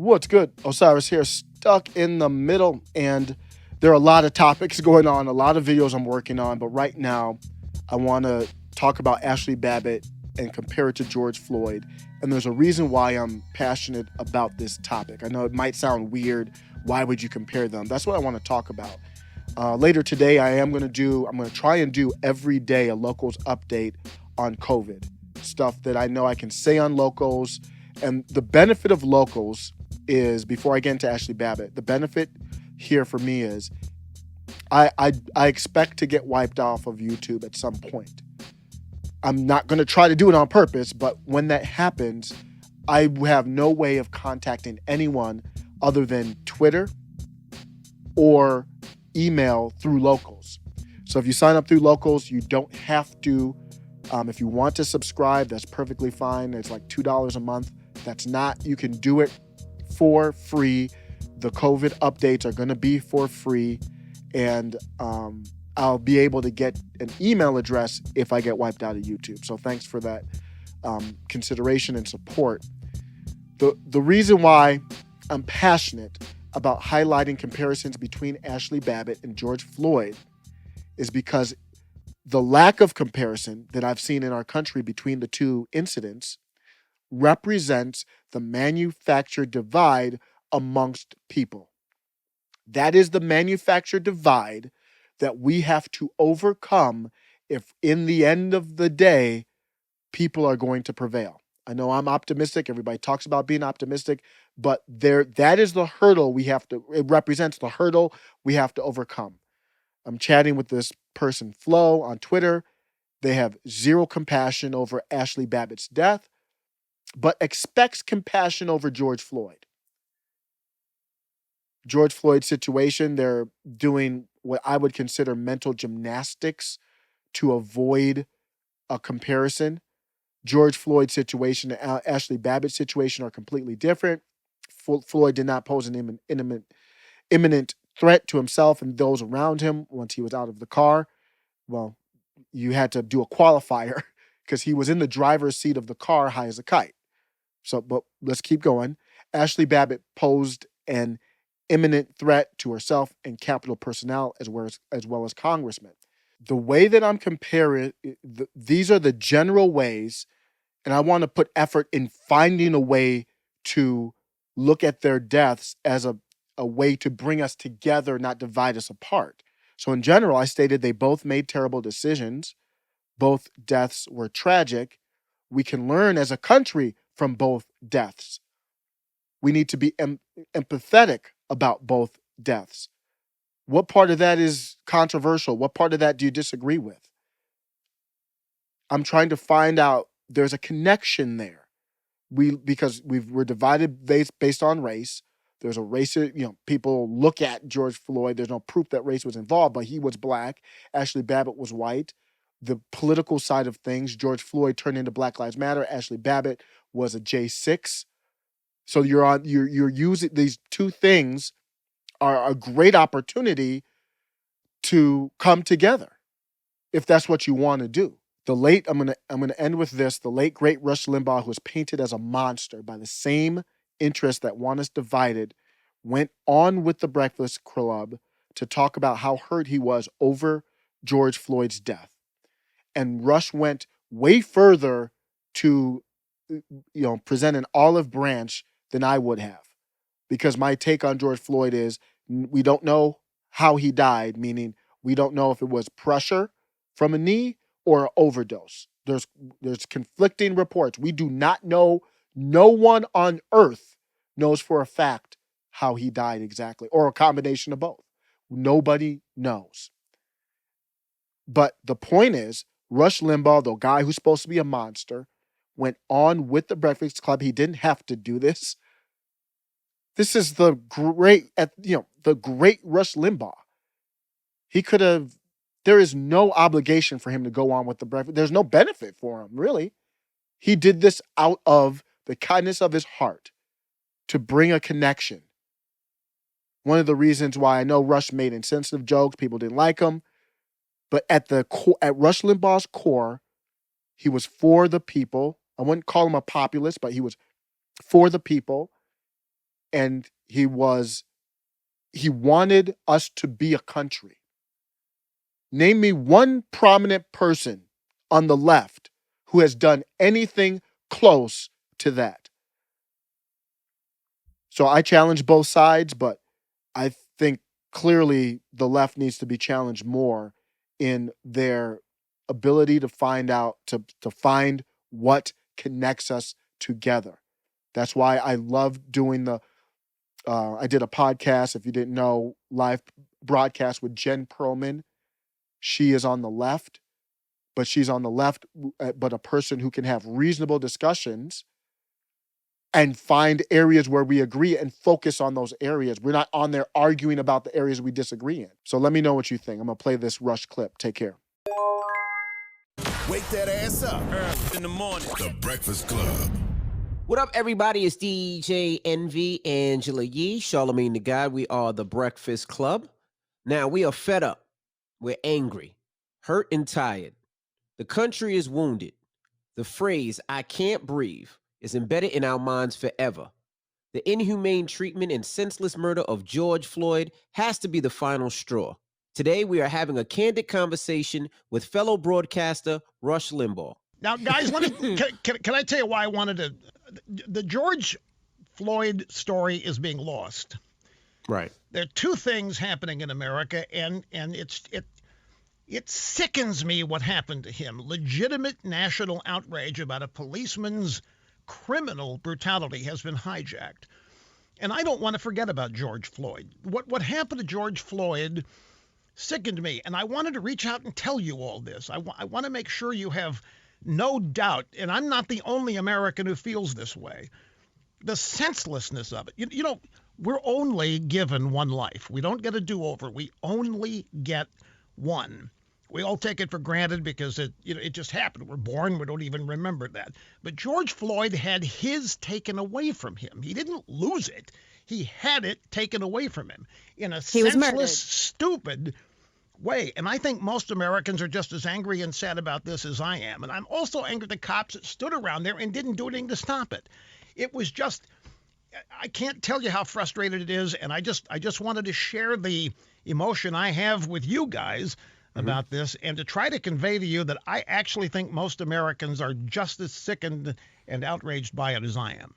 What's good? Osiris here, stuck in the middle, and there are a lot of topics going on, a lot of videos I'm working on, but right now I want to talk about Ashli Babbit and compare it to George Floyd. And there's a reason why I'm passionate about this topic. I know it might sound weird. Why would you compare them? That's what I want to talk about. Later today, I'm going to try and do every day a locals update on COVID, stuff that I know I can say on locals. And the benefit of locals is, before I get into Ashli Babbit, the benefit here for me is I expect to get wiped off of YouTube at some point. I'm not going to try to do it on purpose, but when that happens, I have no way of contacting anyone other than Twitter or email through locals. So if you sign up through locals, you don't have to. If you want to subscribe, that's perfectly fine. It's like $2 a month. That's not, you can do it for free. The COVID updates are going to be for free. And I'll be able to get an email address if I get wiped out of YouTube. So thanks for that consideration and support. The reason why I'm passionate about highlighting comparisons between Ashli Babbit and George Floyd is because the lack of comparison that I've seen in our country between the two incidents represents the manufactured divide amongst people. That is the manufactured divide that we have to overcome if, in the end of the day, people are going to prevail. I know I'm optimistic. Everybody talks about being optimistic, but that is the hurdle it represents the hurdle we have to overcome. I'm chatting with this person, Flo, on Twitter. They have zero compassion over Ashli Babbitt's death, but expects compassion over George Floyd. George Floyd's situation, they're doing what I would consider mental gymnastics to avoid a comparison. George Floyd's situation and Ashli Babbitt's situation are completely different. Floyd did not pose an imminent threat to himself and those around him once he was out of the car. Well, you had to do a qualifier because he was in the driver's seat of the car high as a kite. So, but let's keep going. Ashli Babbit posed an imminent threat to herself and Capitol personnel as well as congressmen. The way that I'm comparing, these are the general ways, and I want to put effort in finding a way to look at their deaths as a way to bring us together, not divide us apart. So in general, I stated they both made terrible decisions. Both deaths were tragic. We can learn as a country from both deaths. We need to be empathetic about both deaths. What part of that is controversial? What part of that do you disagree with? I'm trying to find out. There's a connection there. Because we're divided based on race. There's a racist, people look at George Floyd. There's no proof that race was involved, but he was black. Ashli Babbit was white. The political side of things, George Floyd turned into Black Lives Matter. Ashli Babbit was a J6. So you're using these two things are a great opportunity to come together if that's what you want to do. I'm gonna end with this. The late great Rush Limbaugh, who was painted as a monster by the same interests that want us divided, went on with the Breakfast Club to talk about how hurt he was over George Floyd's death. And Rush went way further to present an olive branch than I would have. Because my take on George Floyd is we don't know how he died, meaning we don't know if it was pressure from a knee or an overdose. There's conflicting reports. We do not know. No one on earth knows for a fact how he died exactly, or a combination of both. Nobody knows. But the point is, Rush Limbaugh, the guy who's supposed to be a monster, went on with the Breakfast Club. He didn't have to do this. This is the great Rush Limbaugh. He could have. There is no obligation for him to go on with the Breakfast. There's no benefit for him, really. He did this out of the kindness of his heart to bring a connection. One of the reasons why I know Rush made insensitive jokes, people didn't like him, but at Rush Limbaugh's core, he was for the people. I wouldn't call him a populist, but he was for the people. and he wanted us to be a country. Name me one prominent person on the left who has done anything close to that. So I challenge both sides, but I think clearly the left needs to be challenged more in their ability to find what connects us together. That's why I love doing I did a podcast, if you didn't know, live broadcast with Jen Perlman. She is on the left, but she's on the left, but a person who can have reasonable discussions and find areas where we agree and focus on those areas. We're not on there arguing about the areas we disagree in. So let me know what you think. I'm going to play this Rush clip. Take care. Wake that ass up early in the morning. The Breakfast Club. What up, everybody? It's DJ Envy, Angela Yee, Charlamagne the God. We are the Breakfast Club. Now, we are fed up. We're angry, hurt, and tired. The country is wounded. The phrase, "I can't breathe," is embedded in our minds forever. The inhumane treatment and senseless murder of George Floyd has to be the final straw. Today, we are having a candid conversation with fellow broadcaster Rush Limbaugh. Now, guys, can I tell you why I wanted to? The George Floyd story is being lost. Right. There are two things happening in America, and it sickens me what happened to him. Legitimate national outrage about a policeman's criminal brutality has been hijacked. And I don't want to forget about George Floyd. What happened to George Floyd sickened me, and I wanted to reach out and tell you all this. I want to make sure you have no doubt, and I'm not the only American who feels this way, the senselessness of it. You know, we're only given one life. We don't get a do-over. We only get one. We all take it for granted because it just happened. We're born. We don't even remember that. But George Floyd had his taken away from him. He didn't lose it. He had it taken away from him in a senseless, stupid way. And I think most Americans are just as angry and sad about this as I am. And I'm also angry at the cops that stood around there and didn't do anything to stop it. It was just, I can't tell you how frustrated it is. And I just wanted to share the emotion I have with you guys about this, and to try to convey to you that I actually think most Americans are just as sickened and outraged by it as I am.